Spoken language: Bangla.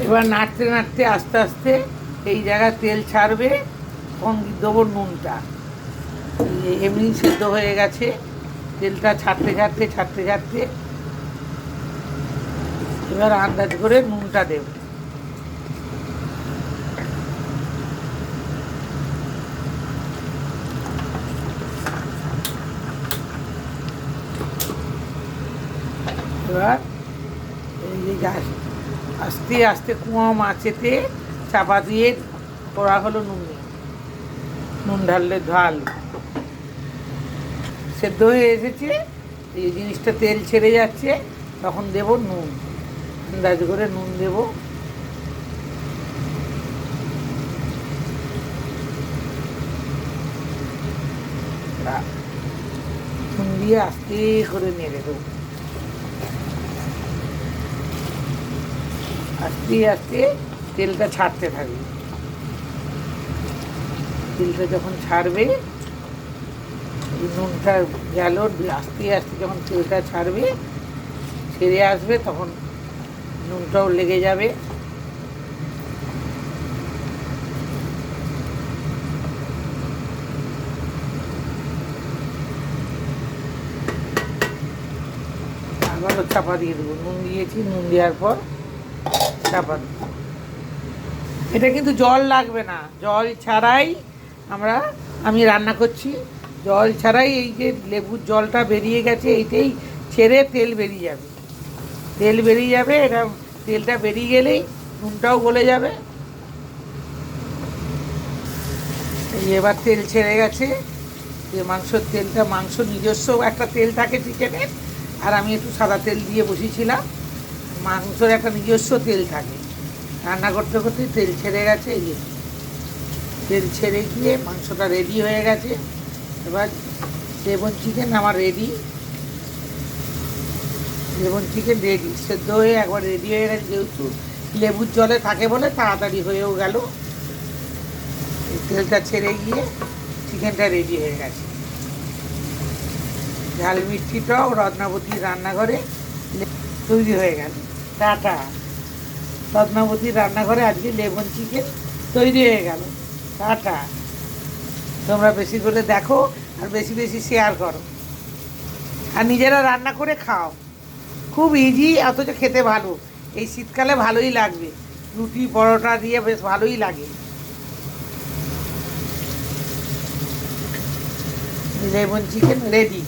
এবার নাড়তে নাড়তে আস্তে আস্তে এই জায়গায় তেল ছাড়বে, তখন দেবো নুনটা। এমনি সেদ্ধ হয়ে গেছে, তেলটা ছাড়তে ছাড়তে ছাড়তে ছাড়তে এবার আন্দাজ করে নুনটা দেব। এবার এই যে আস্তে আস্তে কম আঁচেতে চাপা দিয়ে করা হলো নুন ঢাললে ঢাল সেদ্ধ হয়ে এসেছে। এই জিনিসটা তেল ছেড়ে যাচ্ছে, তখন দেব নুন, আন্দাজ করে নুন দেব। নুন দিয়ে আস্তে করে নেড়ে দেবো, আস্তে আস্তে তেলটা ছাড়তে থাকবে। তেলটা যখন ছাড়বে, নুনটা গেল, আস্তে আস্তে যখন তেলটা ছাড়বে, ছেড়ে আসবে, তখন নুনটাও লেগে যাবে। আবারও চাপা দিয়ে দেবো, নুন দিয়েছি, নুন দেওয়ার পর চাপা দেবো। এটা কিন্তু জল লাগবে না, জল ছাড়াই আমি রান্না করছি, জল ছাড়াই। এই যে লেবুর জলটা বেরিয়ে গেছে, এইটাই ছেড়ে তেল বেরিয়ে যাবে, তেল বেরিয়ে যাবে। এটা তেলটা বেরিয়ে গেলেই নুনটাও গলে যাবে। এই এবার তেল ছেড়ে গেছে, যে মাংসর তেলটা, মাংস নিজস্ব একটা তেল থাকে চিকেনের, আর আমি একটু সাদা তেল দিয়ে বসিয়েছিলাম। মাংসর একটা নিজস্ব তেল থাকে, রান্না করতে করতে তেল ছেড়ে গেছে। এই যে তেল ছেড়ে গিয়ে মাংসটা রেডি হয়ে গেছে। এবার লেবন চিকেন আমার রেডি, লেবন চিকেন রেডি, সেদ্ধ হয়ে একবার রেডি হয়ে গেছে। যেহেতু লেবুর জলে থাকে বলে তাড়াতাড়ি হয়েও গেল। তেলটা ছেড়ে গিয়ে চিকেনটা রেডি হয়ে গেছে। ঝাল মিষ্টি টক রত্নাবতীর রান্নাঘরে তৈরি হয়ে গেল। টাটা। রত্নাবতীর রান্নাঘরে আজকে লেবন চিকেন তৈরি হয়ে গেল। টাটা। তোমরা বেশি করে দেখো আর বেশি বেশি শেয়ার করো, আর নিজেরা রান্না করে খাও। খুব ইজি, অথচ খেতে ভালো। এই শীতকালে ভালোই লাগবে, রুটি পরোটা দিয়ে বেশ ভালোই লাগে। Lebong chicken ready.